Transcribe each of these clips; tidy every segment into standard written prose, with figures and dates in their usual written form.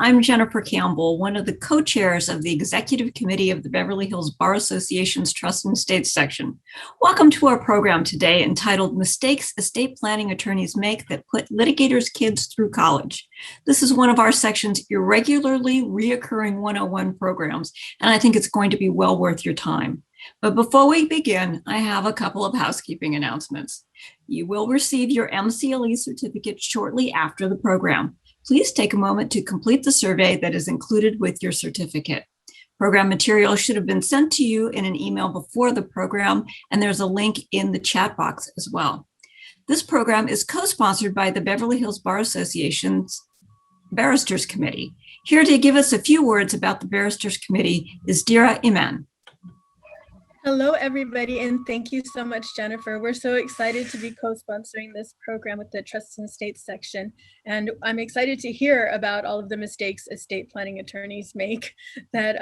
I'm Jennifer Campbell, one of the co-chairs of the Executive Committee of the Beverly Hills Bar Association's Trust and Estates section. Welcome to our program today entitled Mistakes Estate Planning Attorneys Make That Put Litigators' Kids Through College. This is one of our section's irregularly reoccurring 101 programs, and I think it's going to be well worth your time. But before we begin, I have a couple of housekeeping announcements. You will receive your MCLE certificate shortly after the program. Please take a moment to complete the survey that is included with your certificate. Program material should have been sent to you in an email before the program, and there's a link in the chat box as well. This program is co-sponsored by the Beverly Hills Bar Association's Barristers Committee. Here to give us a few words about the Barristers Committee is Dira Iman. Hello, everybody, and thank you so much, Jennifer. We're so excited to be co-sponsoring this program with the Trust and Estates section, and I'm excited to hear about all of the mistakes estate planning attorneys make that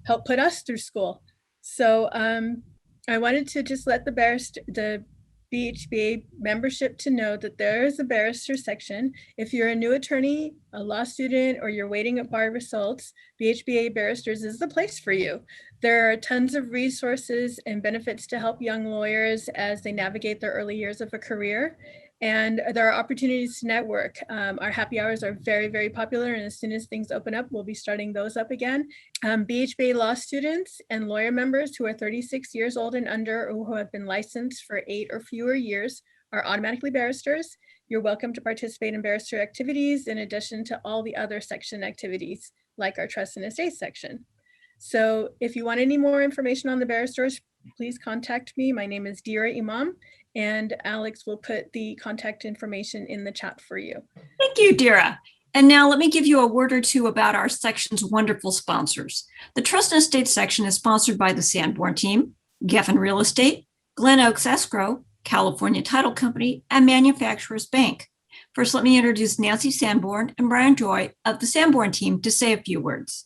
help put us through school. So I wanted to just let the BHBA membership to know that there is a barrister section. If you're a new attorney, a law student, or you're waiting at bar results, BHBA Barristers is the place for you. There are tons of resources and benefits to help young lawyers as they navigate their early years of a career. And there are opportunities to network. Our happy hours are very, very popular. And as soon as things open up, we'll be starting those up again. BHBA law students and lawyer members who are 36 years old and under, or who have been licensed for 8 or fewer years, are automatically barristers. You're welcome to participate in barrister activities in addition to all the other section activities like our Trust and Estates section. So if you want any more information on the barristers, please contact me. My name is Dira Imam, and Alex will put the contact information in the chat for you. Thank you, Dira. And now let me give you a word or two about our section's wonderful sponsors. The Trust and Estates section is sponsored by the Sanborn team, Geffen Real Estate, Glen Escrow, California Title Company, and Manufacturers Bank. First, let me introduce Nancy Sanborn and Brian Joy of the Sanborn team to say a few words.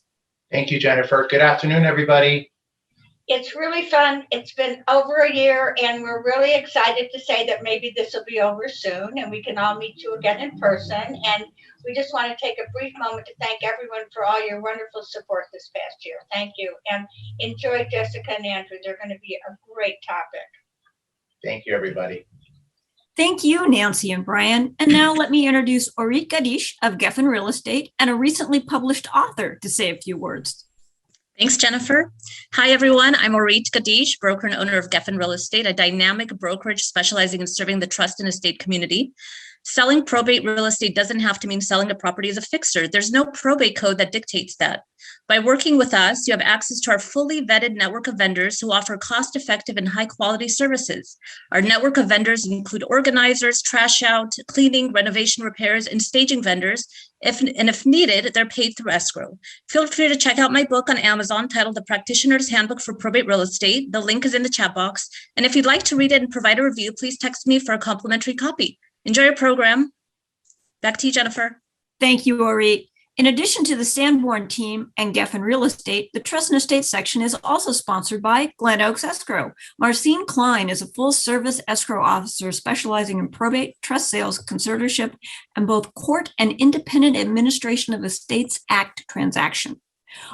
Thank you, Jennifer. Good afternoon, everybody. It's really fun. It's been over a year, and we're really excited to say that maybe this will be over soon and we can all meet you again in person. And we just want to take a brief moment to thank everyone for all your wonderful support this past year. Thank you. And enjoy Jessica and Andrew. They're going to be a great topic. Thank you, everybody. Thank you, Nancy and Brian. And now let me introduce Orit Gadish of Geffen Real Estate and a recently published author to say a few words. Thanks, Jennifer. Hi, everyone. I'm Orit Gadish, broker and owner of Geffen Real Estate, a dynamic brokerage specializing in serving the trust and estate community. Selling probate real estate doesn't have to mean selling a property as a fixer. There's no probate code that dictates that. By working with us, you have access to our fully vetted network of vendors who offer cost-effective and high-quality services. Our network of vendors include organizers, trash out, cleaning, renovation repairs, and staging vendors. If needed, they're paid through Escrow. Feel free to check out my book on Amazon titled The Practitioner's Handbook for Probate Real Estate. The link is in the chat box. And if you'd like to read it and provide a review, please text me for a complimentary copy. Enjoy your program. Back to you, Jennifer. Thank you, Orit. In addition to the Sanborn team and Geffen Real Estate, the Trust and Estate section is also sponsored by Glen Escrow. Marcine Klein is a full-service escrow officer specializing in probate, trust sales, conservatorship, and both court and independent administration of Estates Act transactions.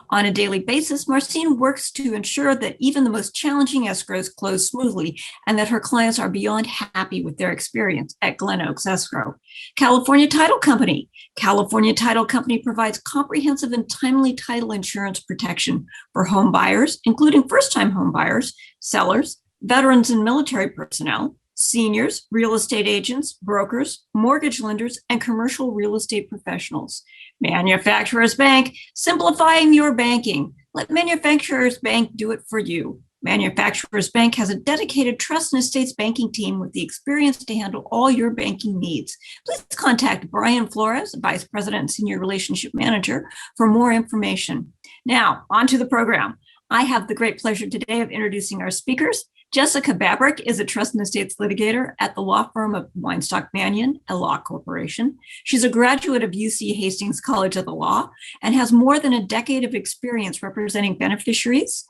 On a daily basis, Marcine works to ensure that even the most challenging escrows close smoothly and that her clients are beyond happy with their experience at Glen Escrow. California Title Company. California Title Company provides comprehensive and timely title insurance protection for home buyers, including first-time home buyers, sellers, veterans and military personnel, seniors, real estate agents, brokers, mortgage lenders, and commercial real estate professionals. Manufacturers Bank, simplifying your banking. Let Manufacturers Bank do it for you. Manufacturers Bank has a dedicated trust and estates banking team with the experience to handle all your banking needs. Please contact Brian Flores, Vice President and Senior Relationship Manager, for more information. Now, on to the program. I have the great pleasure today of introducing our speakers. Jessica Babrick is a trust and estates litigator at the law firm of Weinstock Manion, a law corporation. She's a graduate of UC Hastings College of the Law and has more than a decade of experience representing beneficiaries,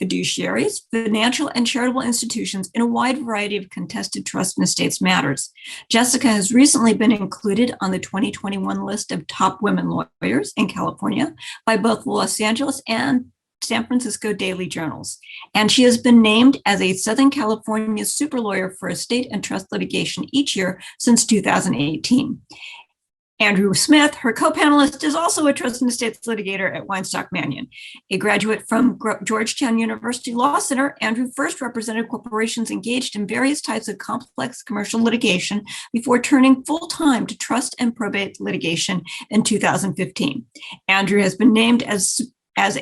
fiduciaries, financial and charitable institutions in a wide variety of contested trust and estates matters. Jessica has recently been included on the 2021 list of top women lawyers in California by both the Los Angeles and San Francisco Daily Journals, and she has been named as a Southern California super lawyer for estate and trust litigation each year since 2018. Andrew Smith, her co-panelist, is also a trust and estates litigator at Weinstock Manion. A graduate from Georgetown University Law Center, Andrew first represented corporations engaged in various types of complex commercial litigation before turning full-time to trust and probate litigation in 2015. Andrew has been named as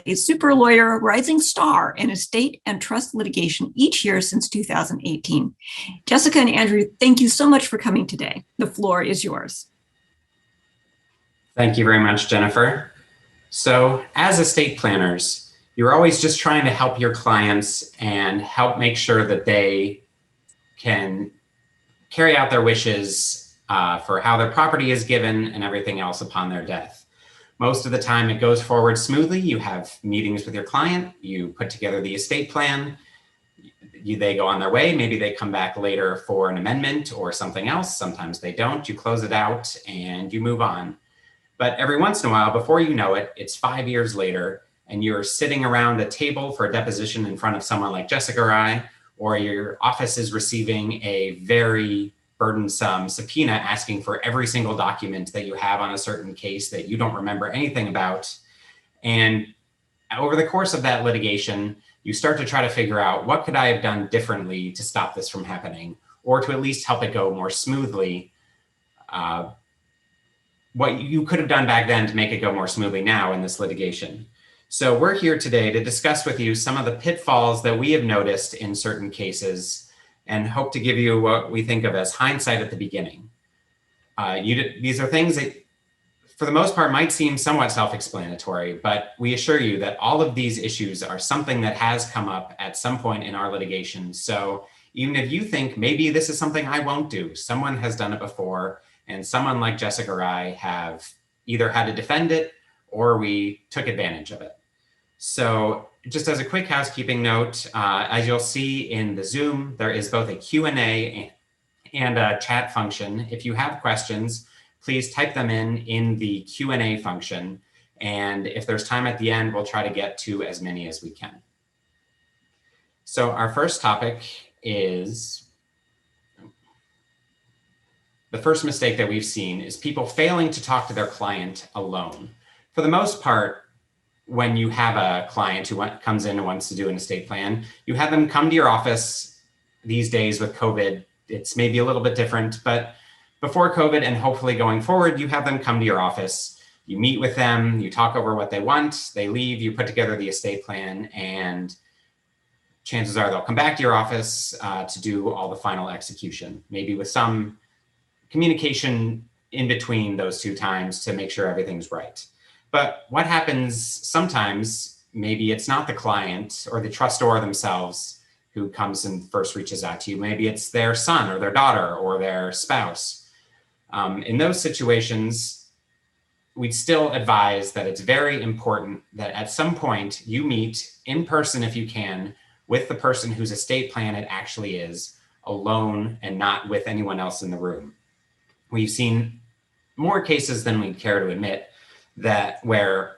a super lawyer rising star in estate and trust litigation each year since 2018. Jessica and Andrew, thank you so much for coming today. The floor is yours. Thank you very much, Jennifer. So as estate planners, you're always just trying to help your clients and help make sure that they can carry out their wishes for how their property is given and everything else upon their death. Most of the time it goes forward smoothly. You have meetings with your client, you put together the estate plan, they go on their way. Maybe they come back later for an amendment or something else. Sometimes they don't. You close it out and you move on. But every once in a while, before you know it, it's 5 years later and you're sitting around a table for a deposition in front of someone like Jessica or I, or your office is receiving a very burdensome subpoena asking for every single document that you have on a certain case that you don't remember anything about. And over the course of that litigation, you start to try to figure out, what could I have done differently to stop this from happening, or to at least help it go more smoothly? What you could have done back then to make it go more smoothly now in this litigation. So we're here today to discuss with you some of the pitfalls that we have noticed in certain cases and hope to give you what we think of as hindsight at the beginning. These are things that, for the most part, might seem somewhat self-explanatory, but we assure you that all of these issues are something that has come up at some point in our litigation. So even if you think maybe this is something I won't do, someone has done it before, and someone like Jessica or I have either had to defend it or we took advantage of it. So just as a quick housekeeping note, as you'll see in the Zoom, there is both a Q&A and a chat function. If you have questions, please type them in the Q&A function. And if there's time at the end, we'll try to get to as many as we can. So our first topic is, the first mistake that we've seen is people failing to talk to their client alone. For the most part, when you have a client who comes in and wants to do an estate plan, you have them come to your office. These days with COVID, it's maybe a little bit different, but before COVID and hopefully going forward, you have them come to your office, you meet with them, you talk over what they want, they leave, you put together the estate plan, and chances are they'll come back to your office to do all the final execution, maybe with some communication in between those two times to make sure everything's right. But what happens sometimes, maybe it's not the client or the trustor themselves who comes and first reaches out to you. Maybe it's their son or their daughter or their spouse. In those situations, we'd still advise that it's very important that at some point you meet in person, if you can, with the person whose estate plan it actually is, alone and not with anyone else in the room. We've seen more cases than we'd care to admit where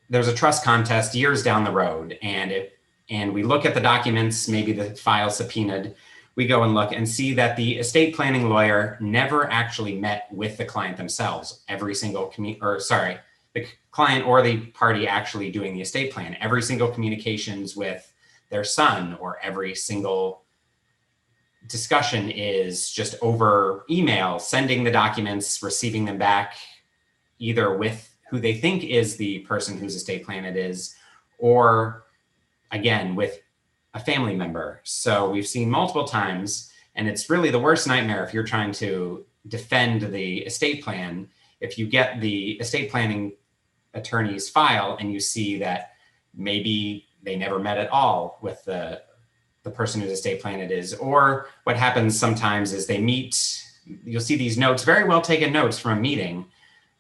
there's a trust contest years down the road, and we look at the documents, maybe the file subpoenaed, we go and look and see that the estate planning lawyer never actually met with the client themselves. The client or the party actually doing the estate plan, every single communications with their son or every single discussion is just over email, sending the documents, receiving them back, either with who they think is the person whose estate plan it is, or again, with a family member. So we've seen multiple times, and it's really the worst nightmare if you're trying to defend the estate plan. If you get the estate planning attorney's file and you see that maybe they never met at all with the person whose estate plan it is, or what happens sometimes is they meet, you'll see these notes, very well taken notes from a meeting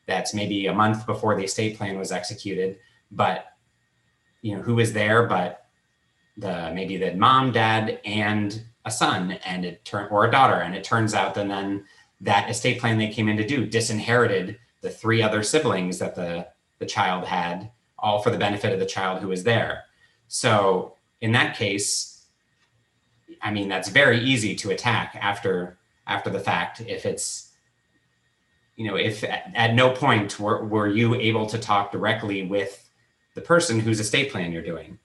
that's maybe a month before the estate plan was executed, but who was there, but maybe the mom, dad, and a son or a daughter, and it turns out then that estate plan they came in to do disinherited the 3 other siblings that the child had, all for the benefit of the child who was there. So in that case, I mean, that's very easy to attack after the fact. If it's, if at no point were you able to talk directly with the person whose estate plan you're doing.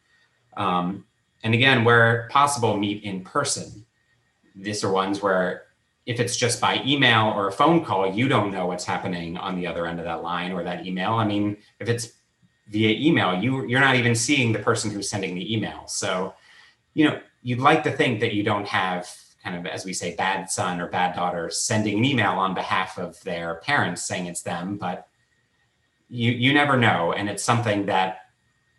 And again, where possible, meet in person. These are ones where if it's just by email or a phone call, you don't know what's happening on the other end of that line or that email. I mean, if it's via email, you're not even seeing the person who's sending the email. So, you'd like to think that you don't have kind of, as we say, bad son or bad daughter sending an email on behalf of their parents saying it's them, but you never know. And it's something that,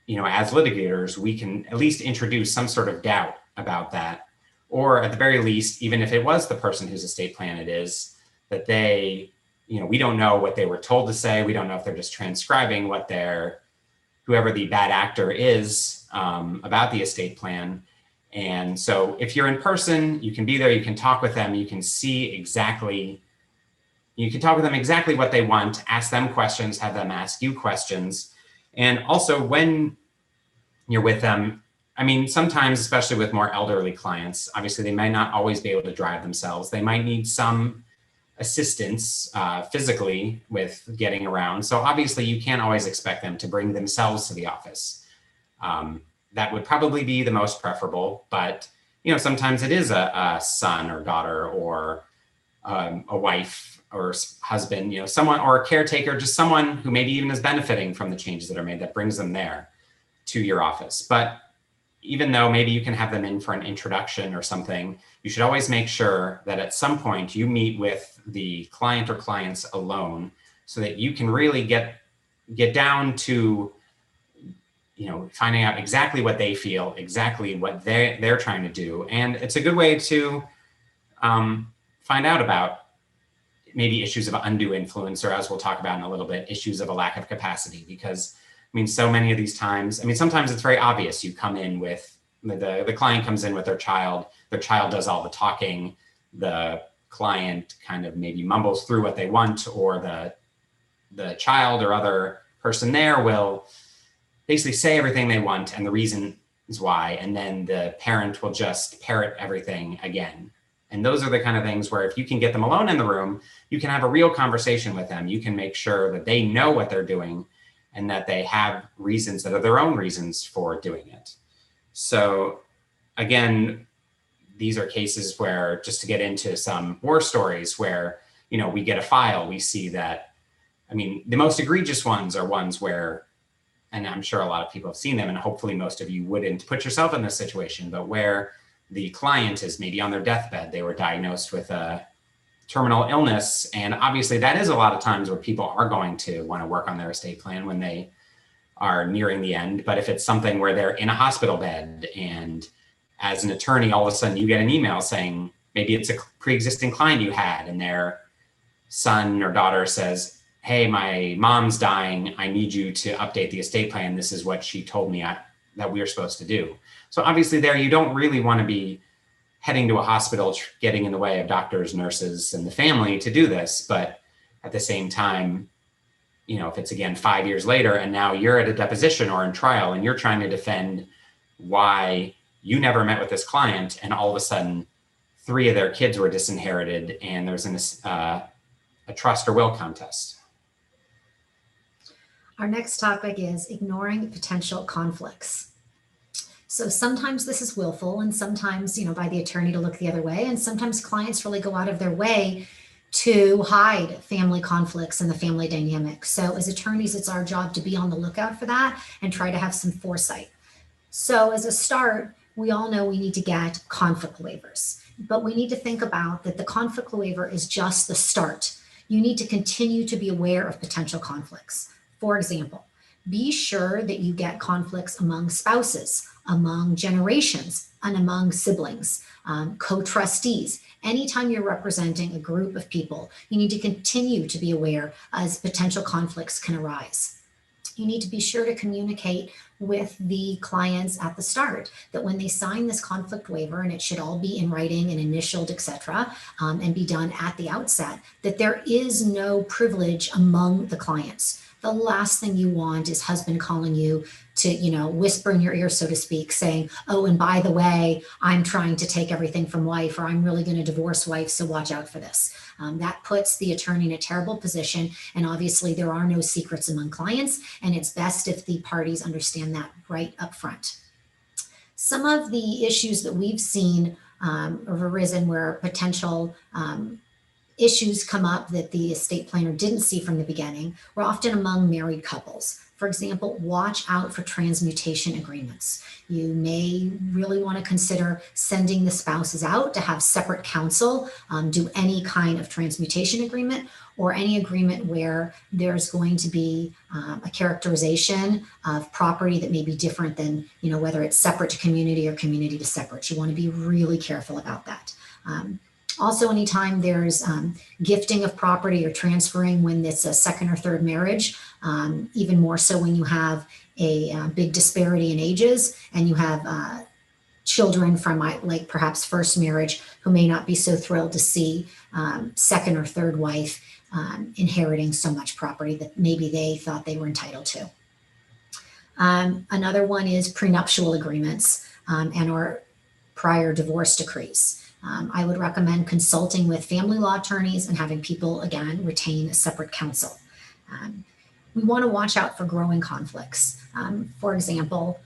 as litigators, we can at least introduce some sort of doubt about that. Or at the very least, even if it was the person whose estate plan it is, that they, we don't know what they were told to say. We don't know if they're just transcribing what whoever the bad actor is about the estate plan. And so if you're in person, you can be there, you can talk with them, you can talk with them exactly what they want, ask them questions, have them ask you questions. And also when you're with them, I mean, sometimes, especially with more elderly clients, obviously they might not always be able to drive themselves. They might need some assistance physically with getting around. So obviously you can't always expect them to bring themselves to the office. That would probably be the most preferable, but sometimes it is a son or daughter or a wife or husband, someone or a caretaker, just someone who maybe even is benefiting from the changes that are made that brings them there to your office. But even though maybe you can have them in for an introduction or something, you should always make sure that at some point you meet with the client or clients alone so that you can really get down to, finding out exactly what they feel, exactly what they're trying to do. And it's a good way to find out about maybe issues of undue influence, or as we'll talk about in a little bit, issues of a lack of capacity. Because so many of these times, sometimes it's very obvious. You come in with, the client comes in with their child does all the talking, the client kind of maybe mumbles through what they want, or the child or other person there will basically say everything they want and the reason is why, and then the parent will just parrot everything again. And those are the kind of things where if you can get them alone in the room, you can have a real conversation with them. You can make sure that they know what they're doing and that they have reasons that are their own reasons for doing it. So again, these are cases where, just to get into some war stories where, we get a file, we see that, the most egregious ones are ones where, and I'm sure a lot of people have seen them, and hopefully most of you wouldn't put yourself in this situation, but where the client is maybe on their deathbed, they were diagnosed with a terminal illness. And obviously that is a lot of times where people are going to want to work on their estate plan when they are nearing the end. But if it's something where they're in a hospital bed and as an attorney, all of a sudden you get an email saying, maybe it's a pre-existing client you had and their son or daughter says, hey, my mom's dying. I need you to update the estate plan. This is what she told me that we were supposed to do. So obviously there, you don't really want to be heading to a hospital, getting in the way of doctors, nurses, and the family to do this. But at the same time, if it's again 5 years later and now you're at a deposition or in trial and you're trying to defend why you never met with this client and all of a sudden 3 of their kids were disinherited and there's a trust or will contest. Our next topic is ignoring potential conflicts. So sometimes this is willful and sometimes, by the attorney to look the other way. And sometimes clients really go out of their way to hide family conflicts and the family dynamic. So as attorneys, it's our job to be on the lookout for that and try to have some foresight. So as a start, we all know we need to get conflict waivers, but we need to think about that the conflict waiver is just the start. You need to continue to be aware of potential conflicts. For example, be sure that you get conflicts among spouses, among generations, and among siblings, co-trustees. Anytime you're representing a group of people, you need to continue to be aware as potential conflicts can arise. You need to be sure to communicate with the clients at the start, that when they sign this conflict waiver, and it should all be in writing and initialed, etc., and be done at the outset, that there is no privilege among the clients. The last thing you want is husband calling you to, whisper in your ear, so to speak, saying, oh, and by the way, I'm trying to take everything from wife, or I'm really going to divorce wife, so watch out for this. That puts the attorney in a terrible position. And obviously there are no secrets among clients, and it's best if the parties understand that right up front. Some of the issues that we've seen have arisen where potential issues come up that the estate planner didn't see from the beginning were often among married couples. For example, watch out for transmutation agreements. You may really want to consider sending the spouses out to have separate counsel, do any kind of transmutation agreement, or any agreement where there's going to be a characterization of property that may be different than, whether it's separate to community or community to separate. You want to be really careful about that. Also, anytime there's gifting of property or transferring when it's a second or third marriage, even more so when you have a big disparity in ages and you have children from like perhaps first marriage who may not be so thrilled to see second or third wife inheriting so much property that maybe they thought they were entitled to. Another one is prenuptial agreements and or prior divorce decrees. I would recommend consulting with family law attorneys and having people, again, retain a separate counsel. We want to watch out for growing conflicts. For example,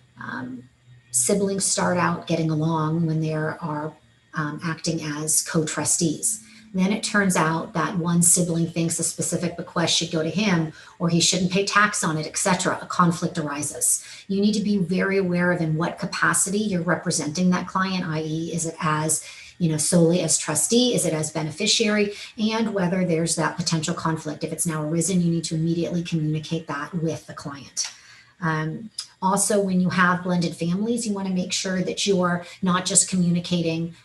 siblings start out getting along when they are acting as co-trustees. Then it turns out that one sibling thinks a specific bequest should go to him, or he shouldn't pay tax on it, etc. A conflict arises. You need to be very aware of in what capacity you're representing that client, i.e. is it as solely as trustee, is it as beneficiary, and whether there's that potential conflict. If it's now arisen, you need to immediately communicate that with the client. Also, when you have blended families, you want to make sure that you're not just communicating,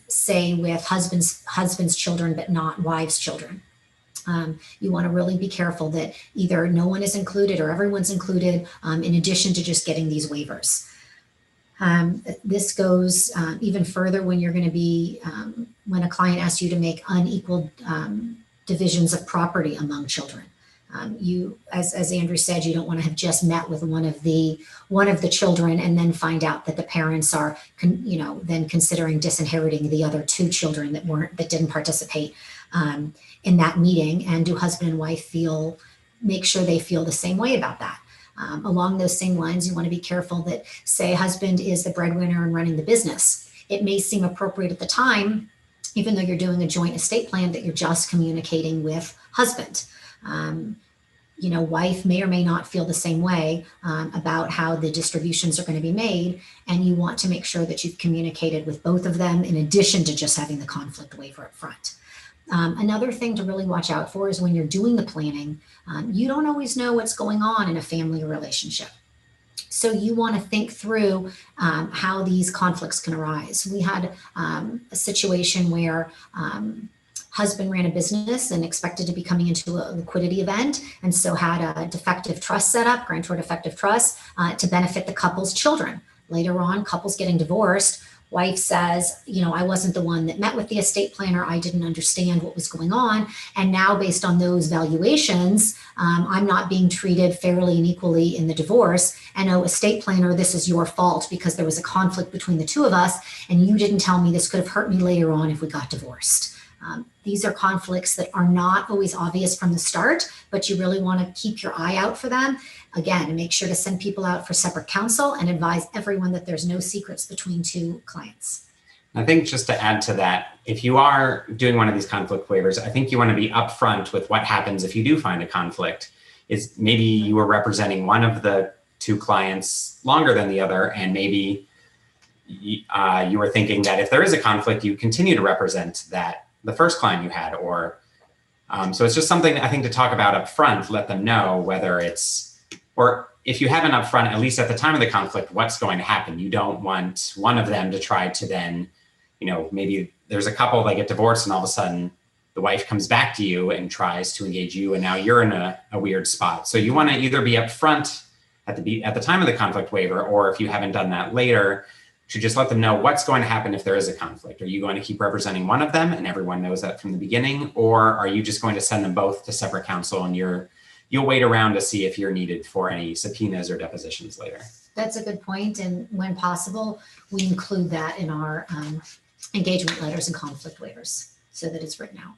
say, with husband's children, but not wives' children. You want to really be careful that either no one is included or everyone's included, in addition to just getting these waivers. This goes even further when you're going to be, when a client asks you to make unequal divisions of property among children. You, as Andrew said, you don't want to have just met with one of the children and then find out that the parents are, then considering disinheriting the other two children that didn't participate in that meeting. And do husband and wife make sure they feel the same way about that? Along those same lines, you want to be careful that, say, husband is the breadwinner and running the business. It may seem appropriate at the time, even though you're doing a joint estate plan, that you're just communicating with husband. Wife may or may not feel the same way about how the distributions are going to be made, and you want to make sure that you've communicated with both of them in addition to just having the conflict waiver up front. Another thing to really watch out for is when you're doing the planning, you don't always know what's going on in a family relationship. So you want to think through how these conflicts can arise. We had a situation where husband ran a business and expected to be coming into a liquidity event, and so had a defective trust set up, grantor defective trust, to benefit the couple's children. Later on, couple's getting divorced. Wife says, I wasn't the one that met with the estate planner. I didn't understand what was going on. And now based on those valuations, I'm not being treated fairly and equally in the divorce. And estate planner, this is your fault because there was a conflict between the two of us. And you didn't tell me this could have hurt me later on if we got divorced. These are conflicts that are not always obvious from the start, but you really want to keep your eye out for them. Again, and make sure to send people out for separate counsel and advise everyone that there's no secrets between two clients. I think just to add to that, if you are doing one of these conflict waivers, I think you want to be upfront with what happens if you do find a conflict. Is maybe you were representing one of the two clients longer than the other, and maybe you were thinking that if there is a conflict, you continue to represent the first client you had, or so it's just something I think to talk about up front, let them know whether or if you haven't up front, at least at the time of the conflict, what's going to happen. You don't want one of them to try to then, maybe there's a couple that get divorced and all of a sudden the wife comes back to you and tries to engage you, and now you're in a weird spot. So you want to either be upfront at the time of the conflict waiver, or if you haven't done that later, to just let them know what's going to happen if there is a conflict. Are you going to keep representing one of them and everyone knows that from the beginning, or are you just going to send them both to separate counsel and you'll wait around to see if you're needed for any subpoenas or depositions later? That's a good point. And when possible, we include that in our engagement letters and conflict waivers so that it's written out.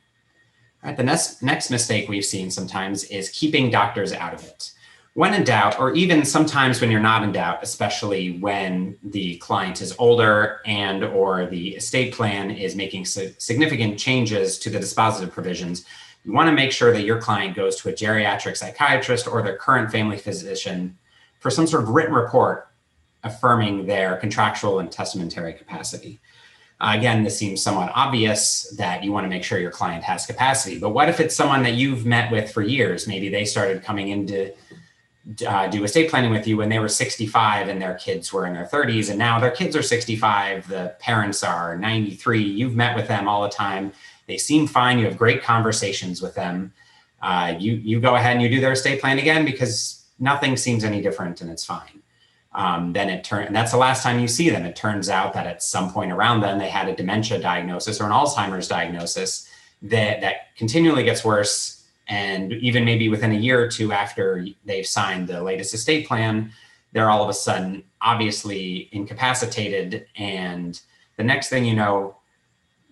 All right, the next mistake we've seen sometimes is keeping doctors out of it. When in doubt, or even sometimes when you're not in doubt, especially when the client is older and or the estate plan is making significant changes to the dispositive provisions, you want to make sure that your client goes to a geriatric psychiatrist or their current family physician for some sort of written report affirming their contractual and testamentary capacity. Again, this seems somewhat obvious that you want to make sure your client has capacity, but what if it's someone that you've met with for years? Maybe they started coming in to do estate planning with you when they were 65 and their kids were in their 30s, and now their kids are 65, the parents are 93, you've met with them all the time, they seem fine, you have great conversations with them, you go ahead and you do their estate plan again because nothing seems any different and it's fine. And that's the last time you see them. It turns out that at some point around then they had a dementia diagnosis or an Alzheimer's diagnosis that continually gets worse. And even maybe within a year or two after they've signed the latest estate plan, they're all of a sudden obviously incapacitated. And the next thing you know,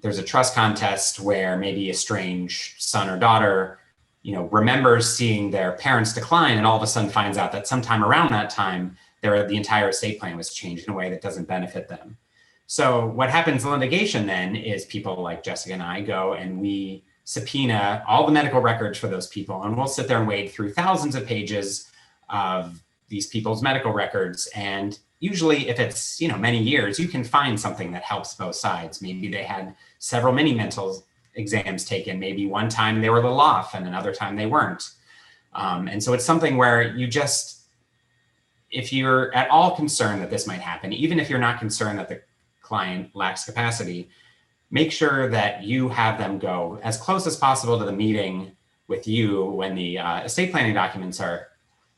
there's a trust contest where maybe a strange son or daughter, remembers seeing their parents decline and all of a sudden finds out that sometime around that time, the entire estate plan was changed in a way that doesn't benefit them. So what happens in litigation then is people like Jessica and I go and we subpoena all the medical records for those people, and we'll sit there and wade through thousands of pages of these people's medical records. And usually if it's, many years, you can find something that helps both sides. Maybe they had several mini mental exams taken. Maybe one time they were a little off and another time they weren't. And so it's something where if you're at all concerned that this might happen, even if you're not concerned that the client lacks capacity, make sure that you have them go as close as possible to the meeting with you when the estate planning documents are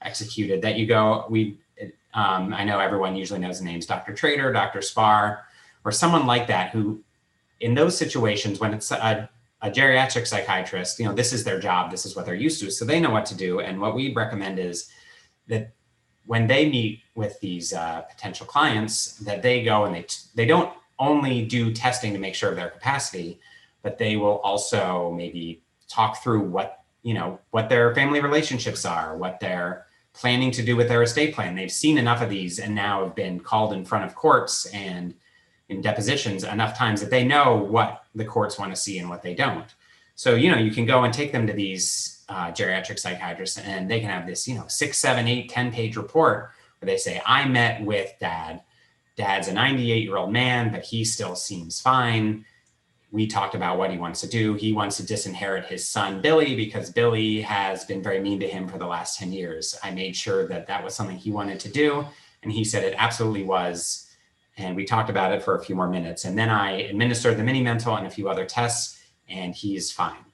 executed, that you go, I know everyone usually knows the names, Dr. Trader, Dr. Spar, or someone like that who, in those situations when it's a geriatric psychiatrist, this is their job, this is what they're used to, so they know what to do. And what we recommend is that when they meet with these potential clients, that they go and they don't only do testing to make sure of their capacity, but they will also maybe talk through what their family relationships are, what they're planning to do with their estate plan. They've seen enough of these and now have been called in front of courts and in depositions enough times that they know what the courts want to see and what they don't. So, you can go and take them to these geriatric psychiatrists and they can have this, 6, 7, 8, 10-page report where they say, I met with dad. Dad's a 98-year-old man, but he still seems fine. We talked about what he wants to do. He wants to disinherit his son, Billy, because Billy has been very mean to him for the last 10 years. I made sure that was something he wanted to do. And he said it absolutely was. And we talked about it for a few more minutes. And then I administered the mini mental and a few other tests, and he's fine.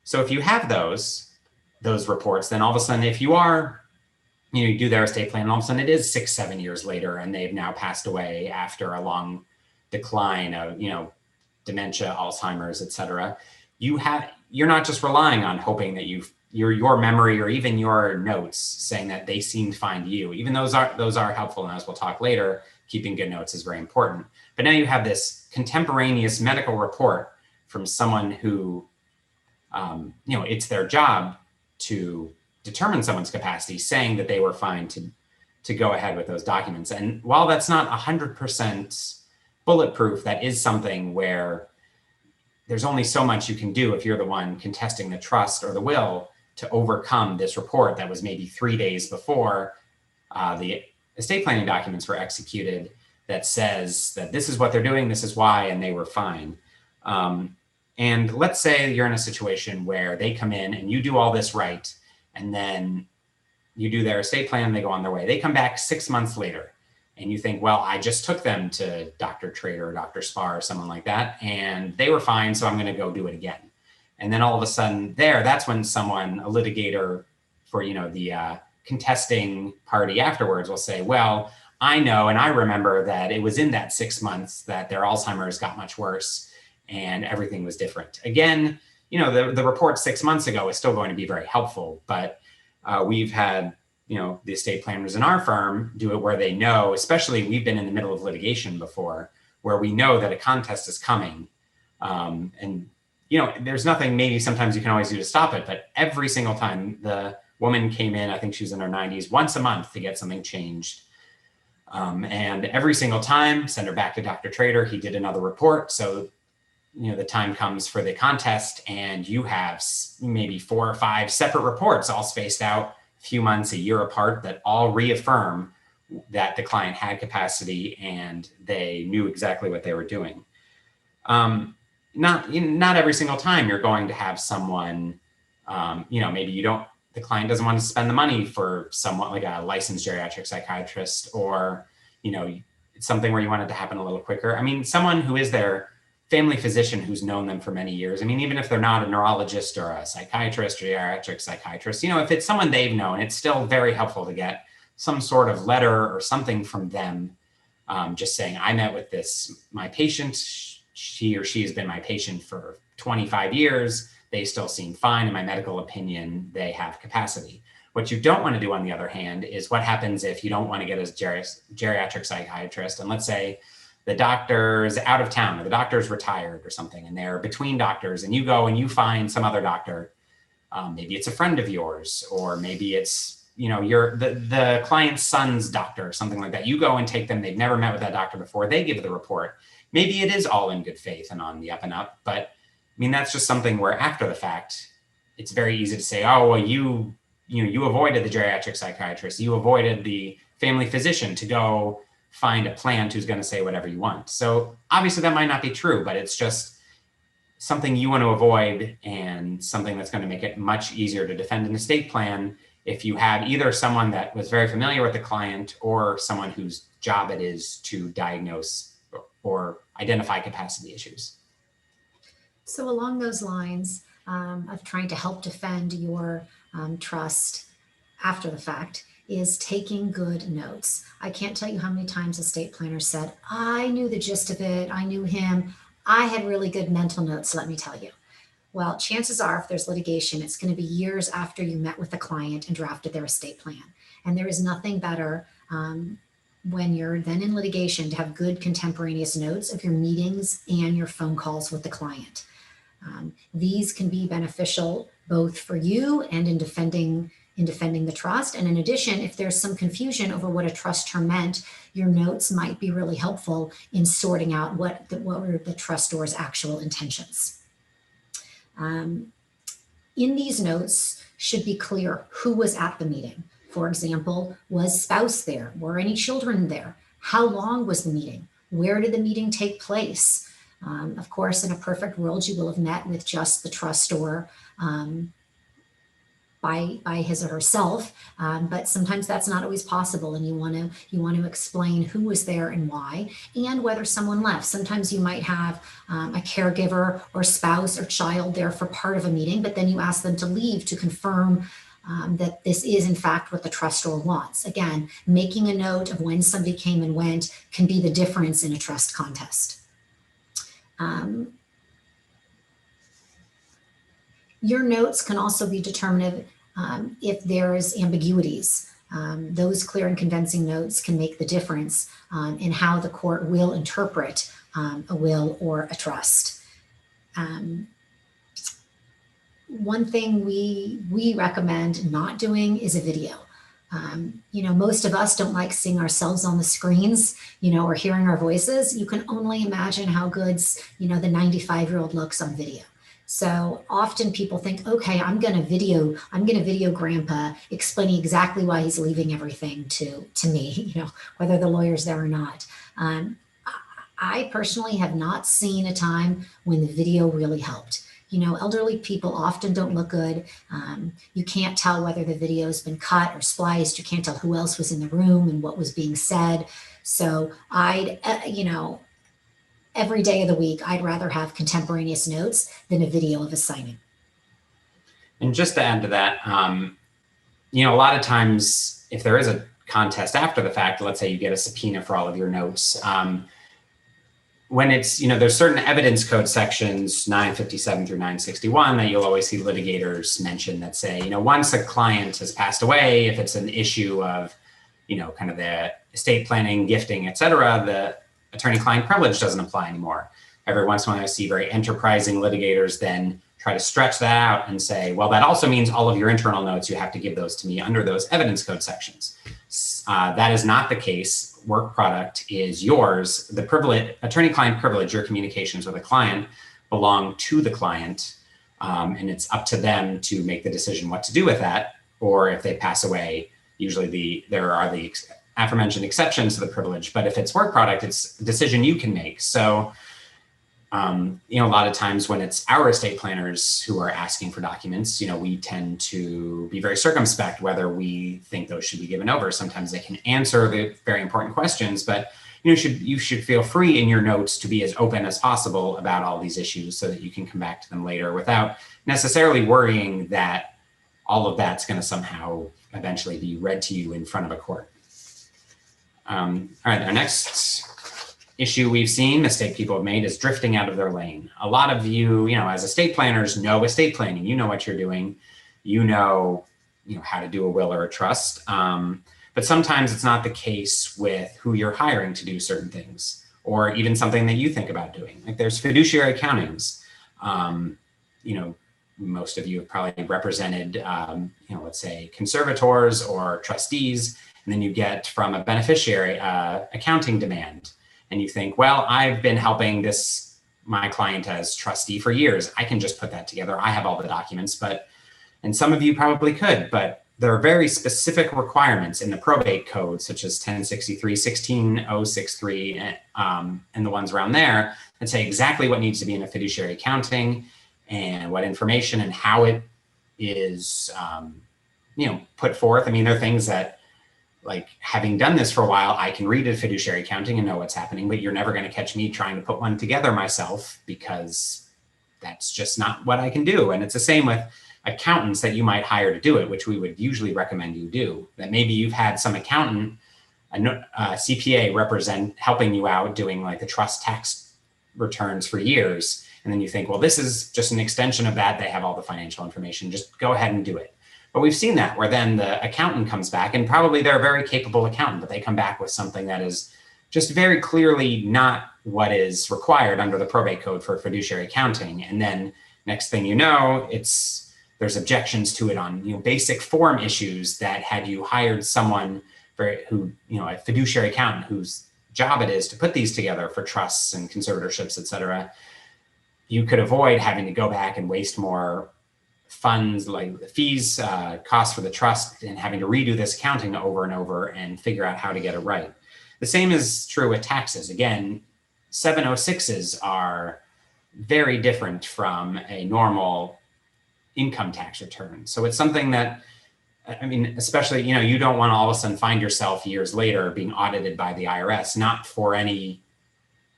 So if you have those reports, then all of a sudden, if you are, you do their estate plan, and all of a sudden it is 6, 7 years later, and they've now passed away after a long decline of, dementia, Alzheimer's, et cetera. You're not just relying on hoping that your memory or even your notes saying that they seemed fine to you. Even those are helpful, and as we'll talk later, keeping good notes is very important. But now you have this contemporaneous medical report from someone who, it's their job to determine someone's capacity, saying that they were fine to go ahead with those documents. And while that's not 100% bulletproof, that is something where there's only so much you can do if you're the one contesting the trust or the will to overcome this report that was maybe 3 days before the estate planning documents were executed that says that this is what they're doing, this is why, and they were fine. And let's say you're in a situation where they come in and you do all this right, and then you do their estate plan, they go on their way. They come back 6 months later and you think, well, I just took them to Dr. Trader or Dr. Spar or someone like that, and they were fine, so I'm going to go do it again. And then all of a sudden that's when someone, a litigator for, the contesting party afterwards will say, well, I know and I remember that it was in that 6 months that their Alzheimer's got much worse and everything was different. Again, you know, the report 6 months ago is still going to be very helpful, but we've had, you know, the estate planners in our firm do it where they know, especially we've been in the middle of litigation before, where we know that a contest is coming. And, you know, there's nothing maybe sometimes you can always do to stop it, but every single time the woman came in, I think she was in her 90s, once a month to get something changed. And every single time, send her back to Dr. Trader. He did another report. So, you know, the time comes for the contest and you have maybe 4 or 5 separate reports all spaced out a few months, a year apart, that all reaffirm that the client had capacity and they knew exactly what they were doing. Not every single time you're going to have someone, you know, maybe the client doesn't want to spend the money for someone like a licensed geriatric psychiatrist, or, you know, it's something where you want it to happen a little quicker. I mean, someone who is their family physician who's known them for many years. I mean, even if they're not a neurologist or a psychiatrist or geriatric psychiatrist, you know, if it's someone they've known, it's still very helpful to get some sort of letter or something from them, just saying, I met with my patient, she or she has been my patient for 25 years. They still seem fine. In my medical opinion, they have capacity. What you don't want to do, on the other hand, is what happens if you don't want to get a geriatric psychiatrist. And let's say the doctor's out of town or the doctor's retired or something, and they're between doctors, and you go and you find some other doctor. Maybe it's a friend of yours, or maybe it's, you know, the client's son's doctor or something like that. You go and take them. They've never met with that doctor before. They give the report. Maybe it is all in good faith and on the up and up, but I mean, that's just something where after the fact, it's very easy to say, oh, well, you avoided the geriatric psychiatrist. You avoided the family physician to go find a plant who's going to say whatever you want. So obviously that might not be true, but it's just something you want to avoid, and something that's going to make it much easier to defend an estate plan if you have either someone that was very familiar with the client or someone whose job it is to diagnose or identify capacity issues. So along those lines of trying to help defend your trust after the fact is taking good notes. I can't tell you how many times estate planners said, I knew the gist of it, I knew him, I had really good mental notes, let me tell you. Well, chances are if there's litigation, it's going to be years after you met with the client and drafted their estate plan. And there is nothing better when you're then in litigation to have good contemporaneous notes of your meetings and your phone calls with the client. These can be beneficial both for you and in defending the trust. And in addition, if there's some confusion over what a trust term meant, your notes might be really helpful in sorting out what were the trustor's actual intentions. In these notes should be clear who was at the meeting. For example, was spouse there? Were any children there? How long was the meeting? Where did the meeting take place? Of course, in a perfect world, you will have met with just the trustor by his or herself, but sometimes that's not always possible, and you want to explain who was there and why, and whether someone left. Sometimes you might have a caregiver or spouse or child there for part of a meeting, but then you ask them to leave to confirm that this is in fact what the trustor wants. Again, making a note of when somebody came and went can be the difference in a trust contest. Your notes can also be determinative if there's ambiguities. Those clear and convincing notes can make the difference in how the court will interpret a will or a trust. One thing we recommend not doing is a video. Most of us don't like seeing ourselves on the screens, or hearing our voices. You can only imagine how good, the 95-year-old looks on video. So often people think, okay, I'm going to video grandpa explaining exactly why he's leaving everything to me, whether the lawyer's there or not. I personally have not seen a time when the video really helped. Elderly people often don't look good. You can't tell whether the video's been cut or spliced. You can't tell who else was in the room and what was being said. So I'd, every day of the week, I'd rather have contemporaneous notes than a video of a signing. And just to add to that, a lot of times if there is a contest after the fact, let's say you get a subpoena for all of your notes, when it's, there's certain evidence code sections, 957 through 961, that you'll always see litigators mention that say, once a client has passed away, if it's an issue of, kind of the estate planning, gifting, et cetera, the attorney-client privilege doesn't apply anymore. Every once in a while I see very enterprising litigators then try to stretch that out and say, well, that also means all of your internal notes, you have to give those to me under those evidence code sections. That is not the case. Work product is yours. The privilege, attorney-client privilege, your communications with a client belong to the client, and it's up to them to make the decision what to do with that, or if they pass away, usually there are the aforementioned exceptions to the privilege, but if it's work product, it's a decision you can make. So, a lot of times when it's our estate planners who are asking for documents, we tend to be very circumspect whether we think those should be given over. Sometimes they can answer the very important questions, but you should feel free in your notes to be as open as possible about all these issues so that you can come back to them later without necessarily worrying that all of that's going to somehow eventually be read to you in front of a court. All right, our next issue we've seen, mistake people have made, is drifting out of their lane. A lot of you, as estate planners, know estate planning. You know what you're doing. You know how to do a will or a trust. But sometimes it's not the case with who you're hiring to do certain things, or even something that you think about doing. Like there's fiduciary accountings. Most of you have probably represented, let's say conservators or trustees, and then you get from a beneficiary accounting demand. And you think, well, I've been helping my client as trustee for years. I can just put that together. I have all the documents, and some of you probably could, but there are very specific requirements in the probate code, such as 1063, 16063, and the ones around there that say exactly what needs to be in a fiduciary accounting and what information and how it is, put forth. I mean, there are things that, like, having done this for a while, I can read a fiduciary accounting and know what's happening, but you're never going to catch me trying to put one together myself, because that's just not what I can do. And it's the same with accountants that you might hire to do it, which we would usually recommend you do. That maybe you've had some accountant, a CPA helping you out doing like the trust tax returns for years. And then you think, well, this is just an extension of that. They have all the financial information. Just go ahead and do it. But we've seen that where then the accountant comes back, and probably they're a very capable accountant, but they come back with something that is just very clearly not what is required under the probate code for fiduciary accounting. And then next thing you know, there's objections to it on basic form issues that had you hired someone a fiduciary accountant whose job it is to put these together for trusts and conservatorships, et cetera, you could avoid having to go back and waste more funds, like the fees, costs for the trust, and having to redo this accounting over and over and figure out how to get it right. The same is true with taxes. Again, 706s are very different from a normal income tax return. So it's something that, especially, you don't want to all of a sudden find yourself years later being audited by the IRS, not for any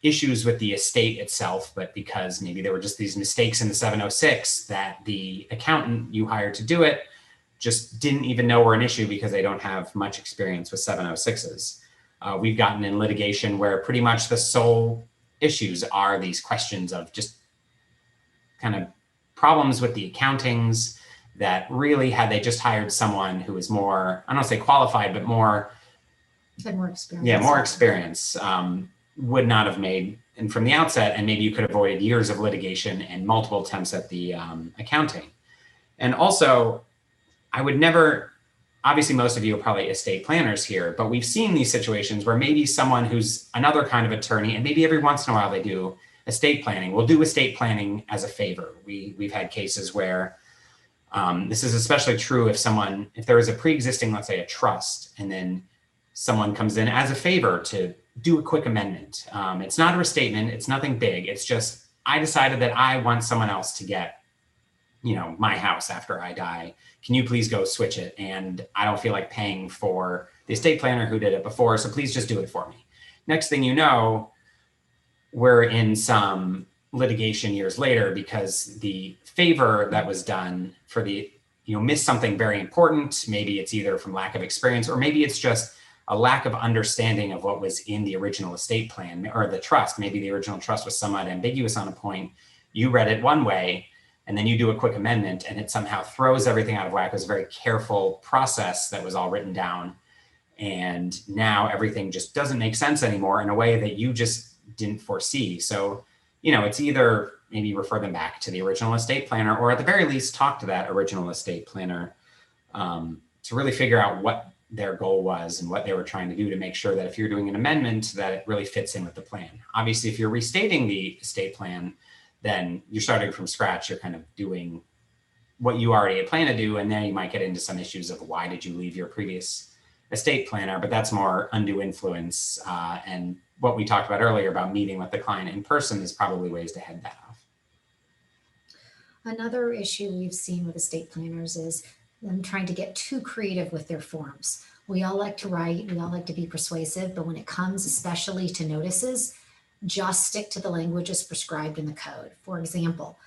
issues with the estate itself, but because maybe there were just these mistakes in the 706 that the accountant you hired to do it just didn't even know were an issue because they don't have much experience with 706s. We've gotten in litigation where pretty much the sole issues are these questions of just kind of problems with the accountings that really, had they just hired someone who was more, I don't want to say qualified, but more experience. Yeah, more experience. Would not have made, and from the outset, and maybe you could have avoided years of litigation and multiple attempts at the accounting. And also, I would never, obviously most of you are probably estate planners here, but we've seen these situations where maybe someone who's another kind of attorney, and maybe every once in a while they do estate planning, will do estate planning as a favor. We've had cases where this is especially true if there is a pre-existing, let's say a trust, and then someone comes in as a favor to do a quick amendment. It's not a restatement. It's nothing big. It's just, I decided that I want someone else to get, my house after I die. Can you please go switch it? And I don't feel like paying for the estate planner who did it before, so please just do it for me. Next thing you know, we're in some litigation years later because the favor that was done for the miss something very important. Maybe it's either from lack of experience, or maybe it's just a lack of understanding of what was in the original estate plan or the trust. Maybe the original trust was somewhat ambiguous on a point. You read it one way, and then you do a quick amendment, and it somehow throws everything out of whack. It was a very careful process that was all written down. And now everything just doesn't make sense anymore in a way that you just didn't foresee. So, it's either maybe refer them back to the original estate planner, or at the very least talk to that original estate planner to really figure out what their goal was and what they were trying to do, to make sure that if you're doing an amendment, that it really fits in with the plan. Obviously, if you're restating the estate plan, then you're starting from scratch. You're kind of doing what you already had planned to do. And then you might get into some issues of why did you leave your previous estate planner, but that's more undue influence. And what we talked about earlier about meeting with the client in person is probably ways to head that off. Another issue we've seen with estate planners is them trying to get too creative with their forms. We all like to write, we all like to be persuasive, but when it comes especially to notices, just stick to the language as prescribed in the code. For example,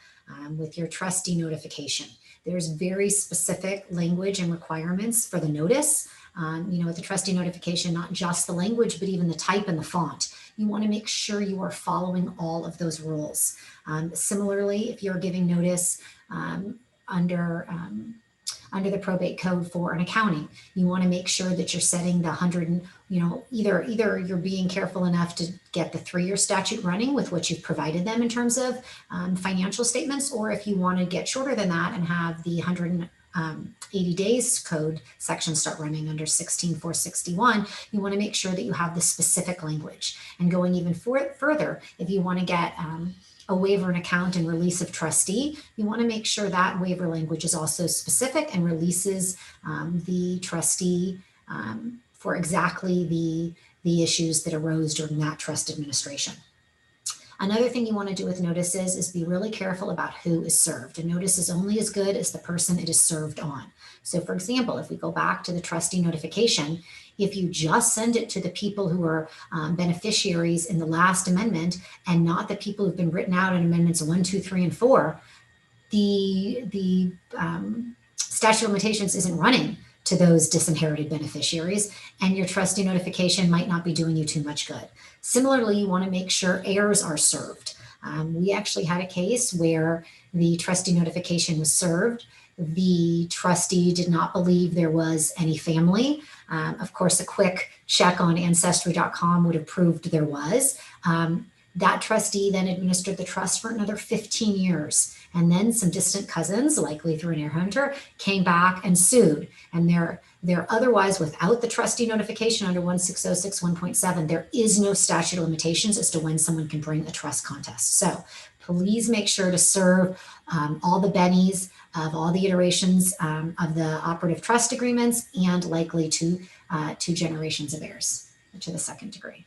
with your trustee notification, there's very specific language and requirements for the notice. With the trustee notification, not just the language, but even the type and the font. You want to make sure you are following all of those rules. Similarly, if you're giving notice under the probate code for an accounting, you want to make sure that you're setting the 100, either you're being careful enough to get the 3-year statute running with what you've provided them in terms of financial statements, or if you want to get shorter than that and have the 180 days code section start running under 16461, you want to make sure that you have the specific language. And going even further, if you want to get a waiver in account and release of trustee, you want to make sure that waiver language is also specific and releases the trustee for exactly the issues that arose during that trust administration. Another thing you want to do with notices is be really careful about who is served. A notice is only as good as the person it is served on. So for example, if we go back to the trustee notification, if you just send it to the people who are beneficiaries in the last amendment and not the people who've been written out in amendments 1, 2, 3, and 4, the statute of limitations isn't running to those disinherited beneficiaries, and your trustee notification might not be doing you too much good. Similarly, you want to make sure heirs are served. We actually had a case where the trustee notification was served. The trustee did not believe there was any family. Of course, a quick check on ancestry.com would have proved there was. That trustee then administered the trust for another 15 years. And then some distant cousins, likely through an heir hunter, came back and sued. And they're otherwise, without the trustee notification under 16061.7, there is no statute of limitations as to when someone can bring a trust contest. So please make sure to serve all the bennies of all the iterations of the operative trust agreements, and likely to 2 generations of heirs to the 2nd degree.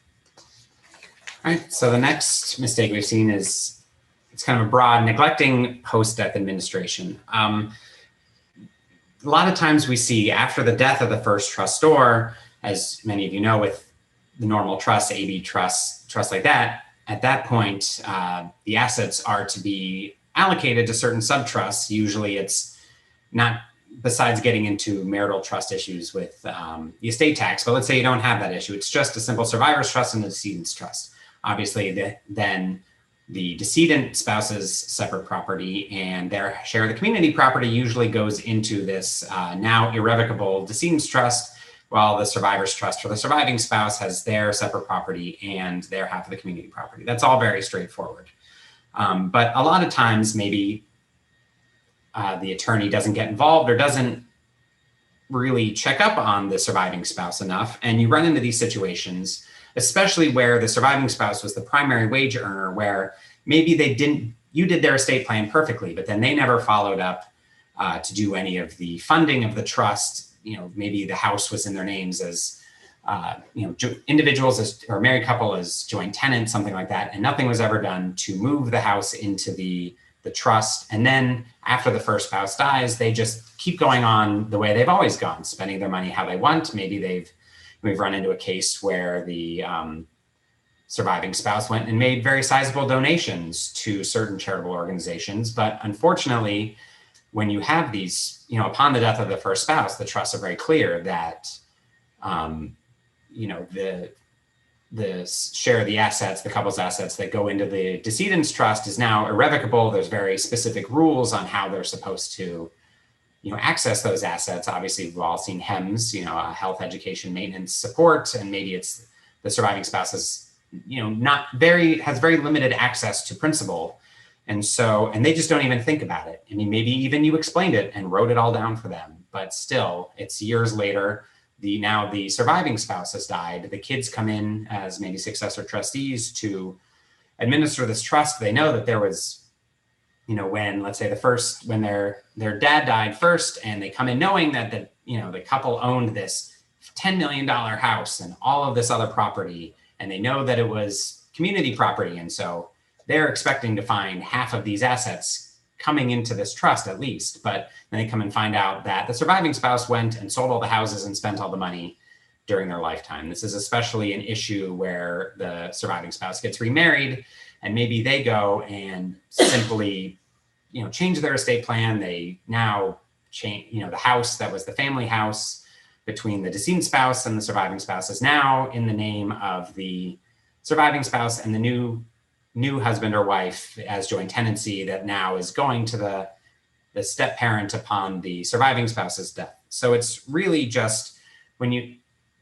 All right, so the next mistake we've seen is, it's kind of a broad, neglecting post-death administration. A lot of times we see after the death of the first trustor, as many of you know, with the normal trust, AB trusts like that, at that point, the assets are to be allocated to certain subtrusts. Usually it's not, besides getting into marital trust issues with the estate tax, but let's say you don't have that issue. It's just a simple survivor's trust and a decedent's trust. Obviously, then the decedent spouse's separate property and their share of the community property usually goes into this now irrevocable decedent's trust, while the survivor's trust for the surviving spouse has their separate property and their half of the community property. That's all very straightforward. But a lot of times, maybe the attorney doesn't get involved or doesn't really check up on the surviving spouse enough, and you run into these situations, especially where the surviving spouse was the primary wage earner, where maybe you did their estate plan perfectly, but then they never followed up to do any of the funding of the trust. Maybe the house was in their names as, individuals or married couple as joint tenants, something like that. And nothing was ever done to move the house into the trust. And then after the first spouse dies, they just keep going on the way they've always gone, spending their money how they want. Maybe we've run into a case where the surviving spouse went and made very sizable donations to certain charitable organizations. But unfortunately, when you have these, upon the death of the first spouse, the trusts are very clear that, the share of the assets, the couple's assets that go into the decedent's trust is now irrevocable. There's very specific rules on how they're supposed to, access those assets. Obviously, we've all seen HEMS, health, education, maintenance, support, and maybe it's the surviving spouse is, has very limited access to principal. And they just don't even think about it. I mean, maybe even you explained it and wrote it all down for them, but still it's years later. Now the surviving spouse has died. The kids come in as maybe successor trustees to administer this trust. They know that there was, when, let's say when their dad died first, and they come in knowing that the couple owned this $10 million house and all of this other property, and they know that it was community property. And so they're expecting to find half of these assets coming into this trust at least, but then they come and find out that the surviving spouse went and sold all the houses and spent all the money during their lifetime. This is especially an issue where the surviving spouse gets remarried, and maybe they go and simply, change their estate plan. They now change, the house that was the family house between the decedent spouse and the surviving spouse is now in the name of the surviving spouse, and the new husband or wife as joint tenancy that now is going to the step parent upon the surviving spouse's death. So it's really just, when you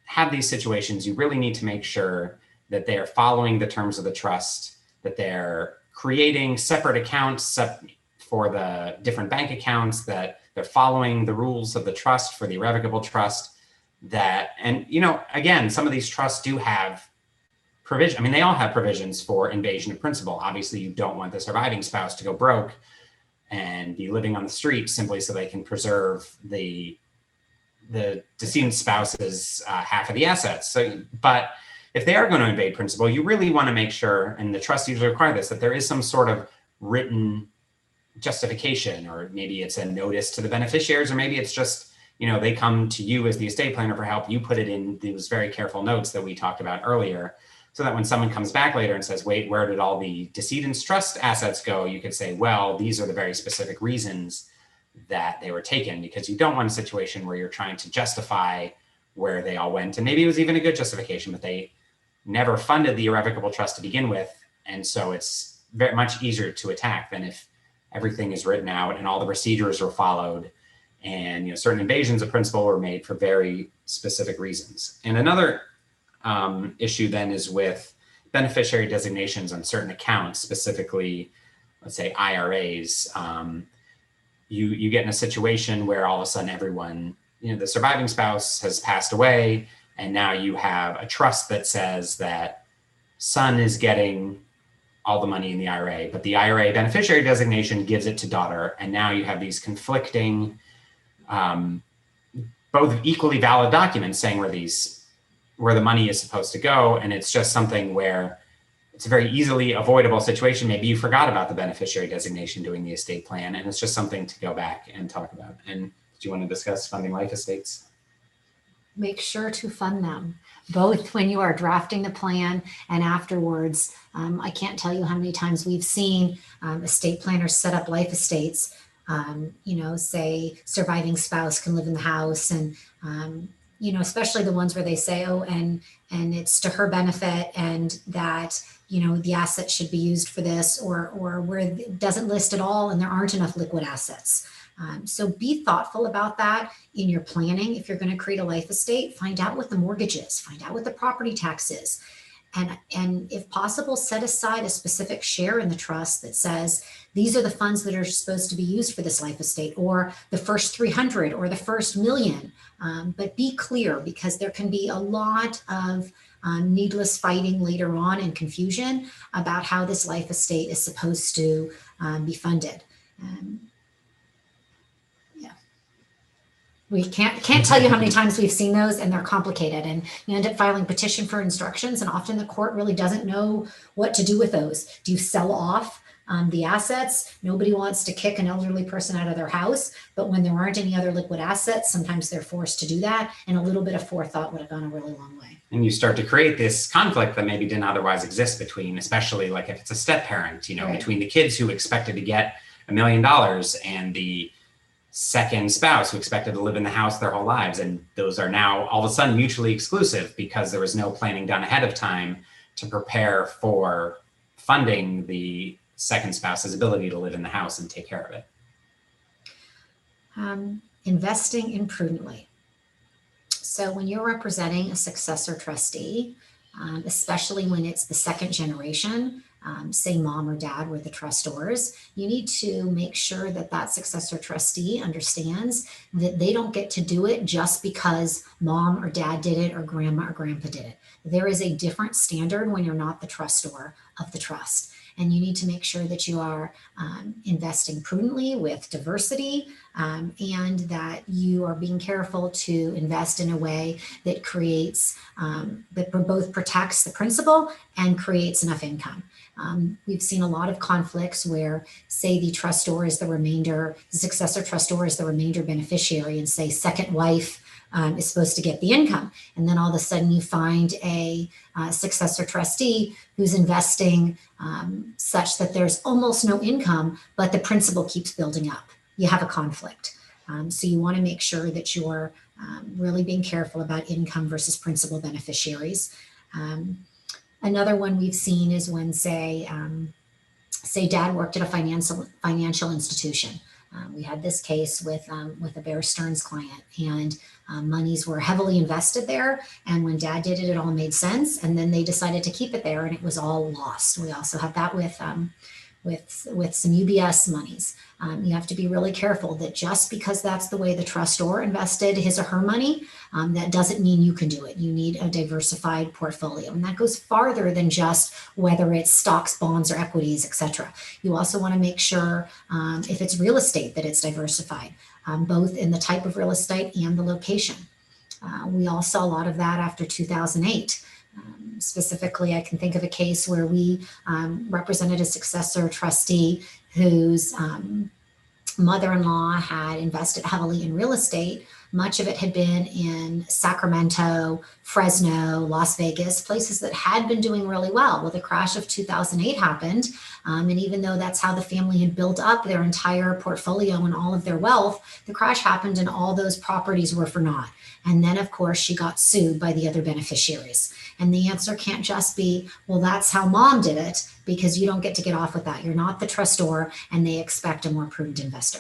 have these situations, you really need to make sure that they are following the terms of the trust, that they're creating separate accounts for the different bank accounts, that they're following the rules of the trust for the irrevocable trust, and again, some of these trusts do have provision. I mean, they all have provisions for invasion of principal. Obviously, you don't want the surviving spouse to go broke and be living on the street simply so they can preserve the decedent spouse's half of the assets. But if they are going to invade principal, you really want to make sure, and the trust usually require this, that there is some sort of written justification, or maybe it's a notice to the beneficiaries, or maybe it's just, they come to you as the estate planner for help. You put it in those very careful notes that we talked about earlier, so that when someone comes back later and says, wait, where did all the decedent's trust assets go? You could say, well, these are the very specific reasons that they were taken, because you don't want a situation where you're trying to justify where they all went. And maybe it was even a good justification, but they never funded the irrevocable trust to begin with. And so it's very much easier to attack than if everything is written out and all the procedures were followed, and certain invasions of principal were made for very specific reasons. And another issue then is with beneficiary designations on certain accounts, specifically, let's say IRAs. You get in a situation where all of a sudden everyone, the surviving spouse has passed away, and now you have a trust that says that son is getting all the money in the IRA, but the IRA beneficiary designation gives it to daughter. And now you have these conflicting, both equally valid documents saying where the money is supposed to go. And it's just something where it's a very easily avoidable situation. Maybe you forgot about the beneficiary designation doing the estate plan, and it's just something to go back and talk about. And do you want to discuss funding life estates? Make sure to fund them, both when you are drafting the plan and afterwards. I can't tell you how many times we've seen estate planners set up life estates, say surviving spouse can live in the house, and especially the ones where they say, oh, and it's to her benefit, and that, the assets should be used for this, or where it doesn't list at all and there aren't enough liquid assets. So be thoughtful about that in your planning. If you're going to create a life estate, find out what the mortgage is, find out what the property tax is. And if possible, set aside a specific share in the trust that says, these are the funds that are supposed to be used for this life estate, or the first 300 or the first million. But be clear, because there can be a lot of needless fighting later on and confusion about how this life estate is supposed to be funded. We can't tell you how many times we've seen those, and they're complicated, and you end up filing petition for instructions, and often the court really doesn't know what to do with those. Do you sell off the assets? Nobody wants to kick an elderly person out of their house, but when there aren't any other liquid assets, sometimes they're forced to do that, and a little bit of forethought would have gone a really long way. And you start to create this conflict that maybe didn't otherwise exist between, especially like if it's a step parent, Right. between the kids who expected to get $1 million and the second spouse who expected to live in the house their whole lives. And those are now all of a sudden mutually exclusive because there was no planning done ahead of time to prepare for funding the second spouse's ability to live in the house and take care of it. Investing imprudently. So when you're representing a successor trustee, especially when it's the second generation, say mom or dad were the trustors, you need to make sure that that successor trustee understands that they don't get to do it just because mom or dad did it or grandma or grandpa did it. There is a different standard when you're not the trustor of the trust. And you need to make sure that you are investing prudently with diversity and that you are being careful to invest in a way that creates, that both protects the principal and creates enough income. We've seen a lot of conflicts where, say, the trustor is the remainder, the successor trustor is the remainder beneficiary, and say second wife is supposed to get the income. And then all of a sudden you find a successor trustee who's investing such that there's almost no income, but the principal keeps building up. You have a conflict. So you want to make sure that you're really being careful about income versus principal beneficiaries. Another one we've seen is when, say dad worked at a financial institution. We had this case with a Barristers client, and monies were heavily invested there. And when dad did it, it all made sense. And then they decided to keep it there, and it was all lost. We also have that with some UBS monies. You have to be really careful that just because that's the way the trustor invested his or her money, that doesn't mean you can do it. You need a diversified portfolio, and that goes farther than just whether it's stocks, bonds, or equities, etc. You also want to make sure if it's real estate that it's diversified, both in the type of real estate and the location. We all saw a lot of that after 2008. Specifically, I can think of a case where we represented a successor trustee whose mother-in-law had invested heavily in real estate. Much of it had been in Sacramento, Fresno, Las Vegas, places that had been doing really well. Well, the crash of 2008 happened. And even though that's how the family had built up their entire portfolio and all of their wealth, the crash happened and all those properties were for naught. And then, of course, she got sued by the other beneficiaries. And the answer can't just be, well, that's how mom did it, because you don't get to get off with that. You're not the trustor, and they expect a more prudent investor.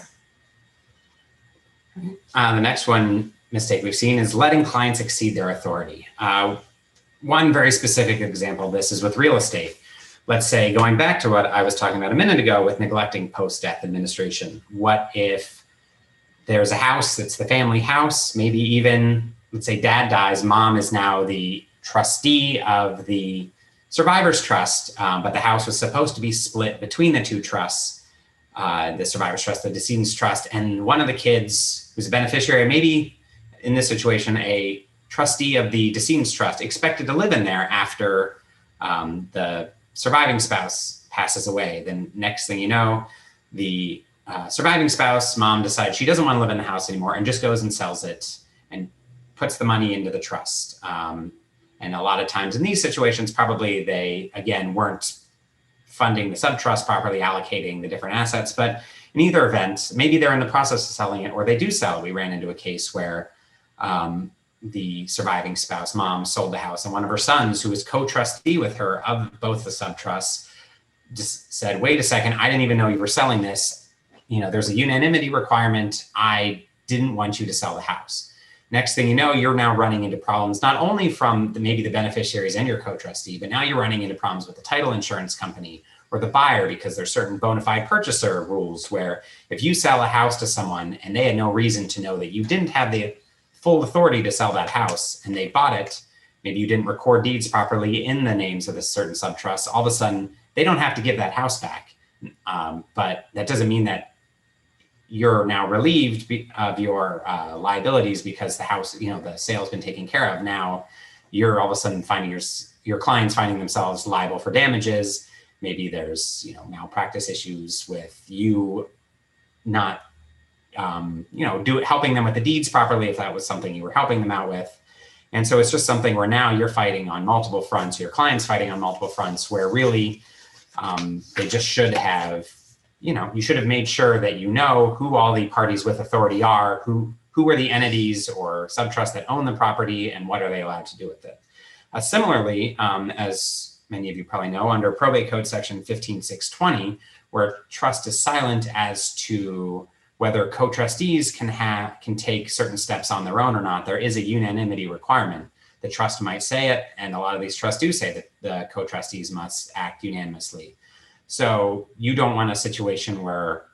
The next mistake we've seen is letting clients exceed their authority. One very specific example of this is with real estate. Let's say, going back to what I was talking about a minute ago with neglecting post-death administration. What if there's a house that's the family house, maybe even, let's say dad dies, mom is now the trustee of the survivor's trust, but the house was supposed to be split between the two trusts, the survivor's trust, the decedent's trust, and one of the kids who's a beneficiary, maybe in this situation, a trustee of the decedent's trust, expected to live in there after the surviving spouse passes away. Then next thing you know, the surviving spouse, mom, decides she doesn't want to live in the house anymore and just goes and sells it and puts the money into the trust. And a lot of times in these situations, probably they, again, weren't funding the subtrust properly, allocating the different assets. But in either event, maybe they're in the process of selling it or they do sell. We ran into a case where the surviving spouse, mom, sold the house, and one of her sons, who was co-trustee with her of both the subtrusts, just said, wait a second, I didn't even know you were selling this. There's a unanimity requirement. I didn't want you to sell the house. Next thing you know, you're now running into problems, not only from maybe the beneficiaries and your co-trustee, but now you're running into problems with the title insurance company or the buyer, because there's certain bona fide purchaser rules where if you sell a house to someone and they had no reason to know that you didn't have the full authority to sell that house and they bought it, maybe you didn't record deeds properly in the names of a certain subtrust, all of a sudden they don't have to give that house back. But that doesn't mean that you're now relieved of your liabilities because the house, the sale's been taken care of. Now you're all of a sudden finding your clients finding themselves liable for damages. Maybe there's, malpractice issues with you not, helping them with the deeds properly if that was something you were helping them out with. And so it's just something where now you're fighting on multiple fronts, your client's fighting on multiple fronts, where really they just should have you should have made sure that you know who all the parties with authority are, who are the entities or subtrusts that own the property, and what are they allowed to do with it. Similarly, as many of you probably know, under probate code section 15620, where trust is silent as to whether co-trustees can take certain steps on their own or not, there is a unanimity requirement. The trust might say it, and a lot of these trusts do say that the co-trustees must act unanimously. So you don't want a situation where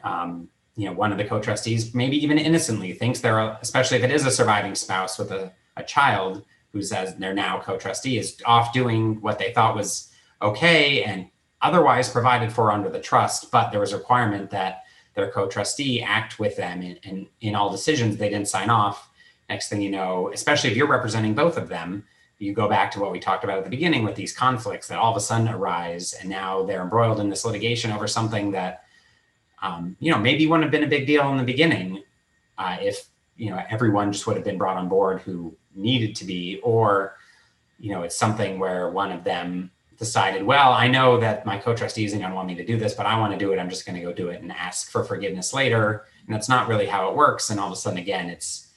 one of the co-trustees, maybe even innocently, thinks especially if it is a surviving spouse with a child who says they're now co-trustee, is off doing what they thought was okay and otherwise provided for under the trust, but there was a requirement that their co-trustee act with them in all decisions. They didn't sign off. Next thing you know, especially if you're representing both of them, you go back to what we talked about at the beginning with these conflicts that all of a sudden arise, and now they're embroiled in this litigation over something that maybe wouldn't have been a big deal in the beginning if everyone just would have been brought on board who needed to be, or it's something where one of them decided, well, I know that my co-trustee isn't going to want me to do this, but I want to do it. I'm just going to go do it and ask for forgiveness later. And that's not really how it works. And all of a sudden, again, it's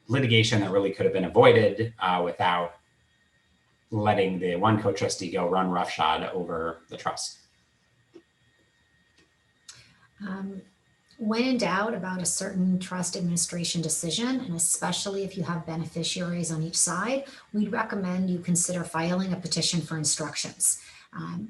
litigation that really could have been avoided without letting the one co-trustee go run roughshod over the trust. When in doubt about a certain trust administration decision, and especially if you have beneficiaries on each side, we'd recommend you consider filing a petition for instructions.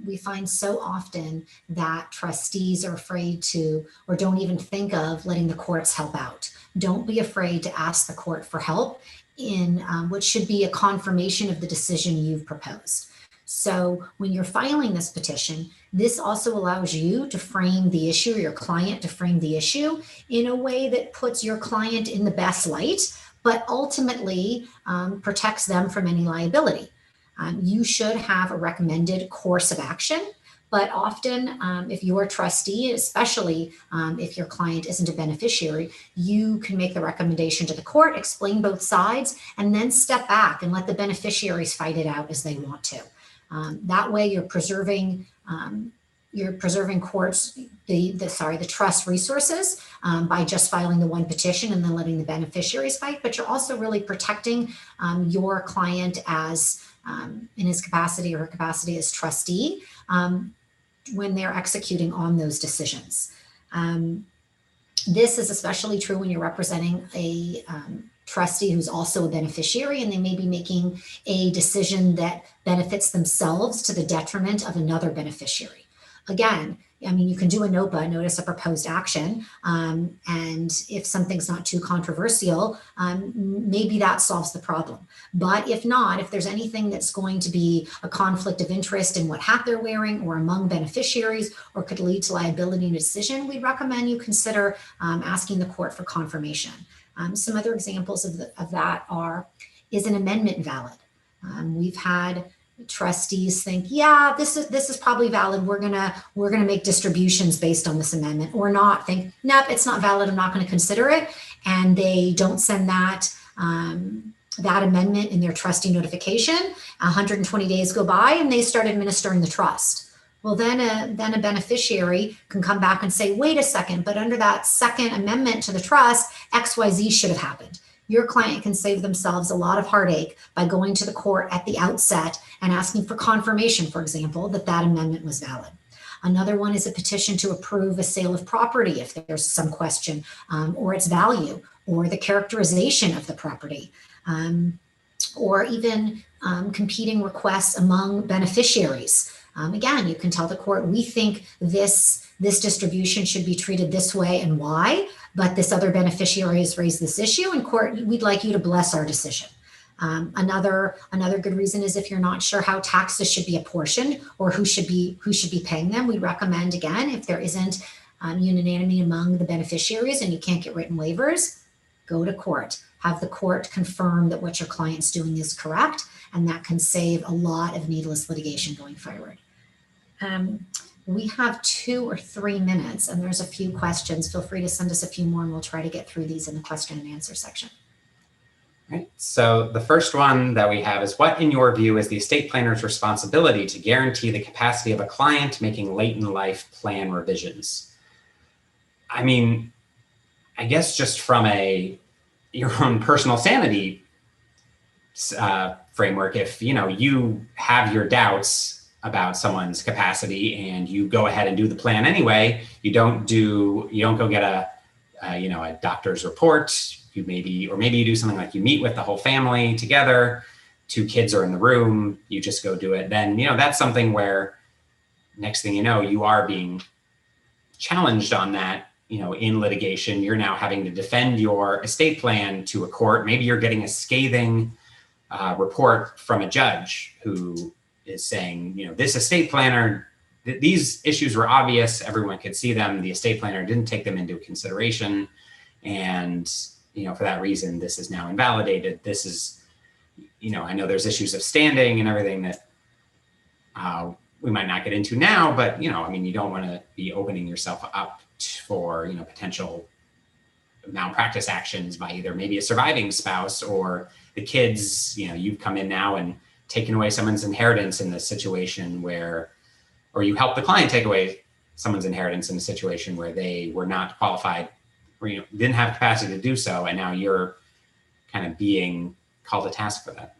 We find so often that trustees are afraid to, or don't even think of letting the courts help out. Don't be afraid to ask the court for help in what should be a confirmation of the decision you've proposed. So when you're filing this petition, this also allows you to frame the issue, your client to frame the issue in a way that puts your client in the best light, but ultimately protects them from any liability. You should have a recommended course of action, but often if you're a trustee, especially if your client isn't a beneficiary, you can make the recommendation to the court, explain both sides, and then step back and let the beneficiaries fight it out as they want to. That way you're preserving courts, the trust resources by just filing the one petition and then letting the beneficiaries fight, but you're also really protecting your client as in his capacity or her capacity as trustee when they're executing on those decisions. This is especially true when you're representing a trustee who's also a beneficiary, and they may be making a decision that benefits themselves to the detriment of another beneficiary. Again, I mean, you can do a NOPA, notice of proposed action, and if something's not too controversial, maybe that solves the problem. But if not, if there's anything that's going to be a conflict of interest in what hat they're wearing or among beneficiaries or could lead to liability in a decision, we recommend you consider asking the court for confirmation. Some other examples of that are, is an amendment valid? We've had trustees think, yeah, this is probably valid. We're gonna make distributions based on this amendment, or not think, nope, it's not valid. I'm not going to consider it, and they don't send that amendment in their trustee notification. 120 days go by, and they start administering the trust. Well, then a beneficiary can come back and say, wait a second, but under that second amendment to the trust, XYZ should have happened. Your client can save themselves a lot of heartache by going to the court at the outset and asking for confirmation, for example, that that amendment was valid. Another one is a petition to approve a sale of property if there's some question, or its value, or the characterization of the property, or even competing requests among beneficiaries. Again, you can tell the court, we think this distribution should be treated this way and why, but this other beneficiary has raised this issue, and court, we'd like you to bless our decision. Another good reason is if you're not sure how taxes should be apportioned or who should be paying them, we recommend, again, if there isn't unanimity among the beneficiaries and you can't get written waivers, go to court. Have the court confirm that what your client's doing is correct, and that can save a lot of needless litigation going forward. We have 2 or 3 minutes, and there's a few questions. Feel free to send us a few more, and we'll try to get through these in the question and answer section. Right. So the first one that we have is, what, in your view, is the estate planner's responsibility to guarantee the capacity of a client making late in life plan revisions? I mean, I guess just from your own personal sanity framework, if you have your doubts about someone's capacity and you go ahead and do the plan anyway, you don't go get a doctor's report. Maybe you do something like you meet with the whole family together, 2 kids are in the room, you just go do it. Then, that's something where next thing you know, you are being challenged on that, in litigation. You're now having to defend your estate plan to a court. Maybe you're getting a scathing report from a judge who is saying, this estate planner, these issues were obvious, everyone could see them, the estate planner didn't take them into consideration, and for that reason, this is now invalidated. This is, I know there's issues of standing and everything that we might not get into now, but, you don't want to be opening yourself up for, potential malpractice actions by either maybe a surviving spouse or the kids. You've come in now and taken away someone's inheritance in this situation or you help the client take away someone's inheritance in a situation where they were not qualified, or didn't have capacity to do so, and now you're kind of being called to task for that.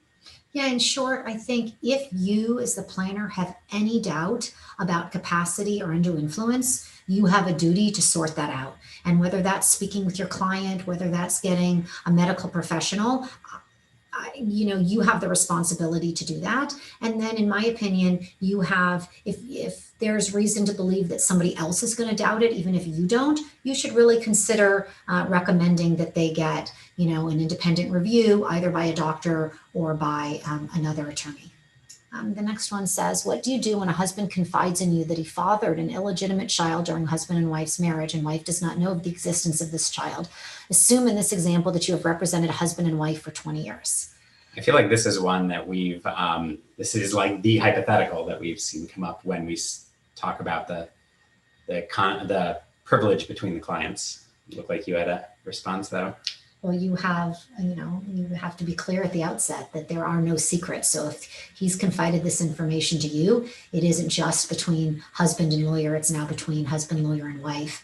Yeah, in short, I think if you as the planner have any doubt about capacity or undue influence, you have a duty to sort that out. And whether that's speaking with your client, whether that's getting a medical professional, you have the responsibility to do that. And then in my opinion, you have, if there's reason to believe that somebody else is going to doubt it, even if you don't, you should really consider recommending that they get, an independent review, either by a doctor or by another attorney. The next one says, what do you do when a husband confides in you that he fathered an illegitimate child during husband and wife's marriage, and wife does not know of the existence of this child? Assume in this example that you have represented a husband and wife for 20 years. I feel like this is one that this is like the hypothetical that we've seen come up when we talk about the privilege between the clients. You look like you had a response though. Well, you have to be clear at the outset that there are no secrets. So if he's confided this information to you, it isn't just between husband and lawyer, it's now between husband, lawyer, and wife.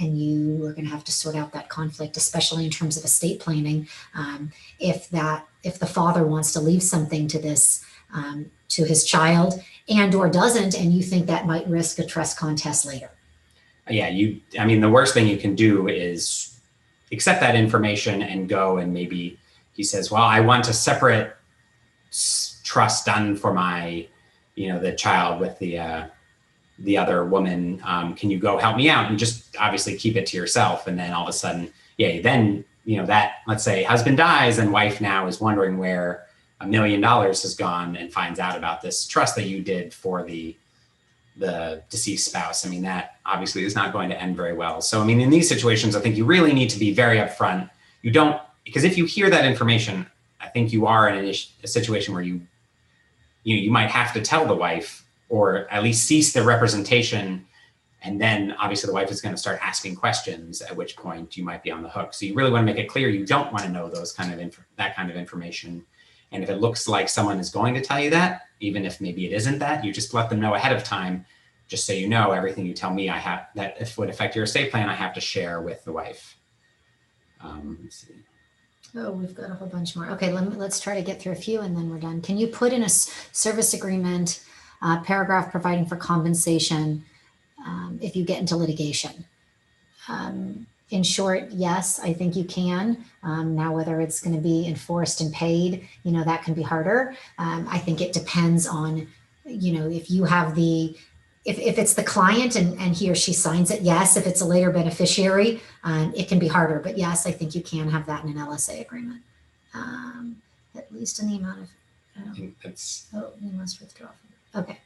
And you are going to have to sort out that conflict, especially in terms of estate planning. If the father wants to leave something to this, to his child and or doesn't, and you think that might risk a trust contest later. Yeah, the worst thing you can do is accept that information and go, and maybe he says, well, I want a separate trust done for my, the child with the other woman. Can you go help me out? And just obviously keep it to yourself. And then all of a sudden, then, that, let's say husband dies and wife now is wondering where $1 million has gone and finds out about this trust that you did for the deceased spouse. That obviously is not going to end very well. So, in these situations, I think you really need to be very upfront. Because if you hear that information, I think you are in a situation where you might have to tell the wife, or at least cease the representation. And then obviously the wife is going to start asking questions, at which point you might be on the hook. So you really want to make it clear you don't want to know that kind of information. And if it looks like someone is going to tell you that, even if maybe it isn't that, you just let them know ahead of time, just so everything you tell me that if would affect your estate plan, I have to share with the wife. Let's see. Oh, we've got a whole bunch more. Okay, let's try to get through a few and then we're done. Can you put in a service agreement paragraph providing for compensation if you get into litigation? In short, yes, I think you can. Now, whether it's going to be enforced and paid, that can be harder. I think it depends on, if you have if it's the client and he or she signs it, yes. If it's a later beneficiary, it can be harder. But yes, I think you can have that in an LSA agreement, at least in the amount of. I think you must withdraw. Okay.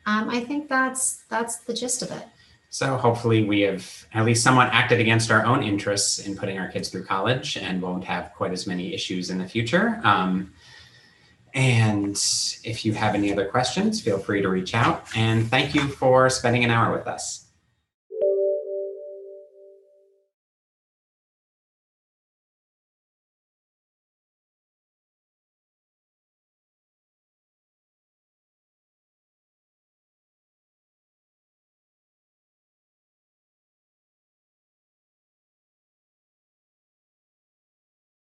I think that's the gist of it. So hopefully we have at least somewhat acted against our own interests in putting our kids through college and won't have quite as many issues in the future. And if you have any other questions, feel free to reach out. And thank you for spending an hour with us.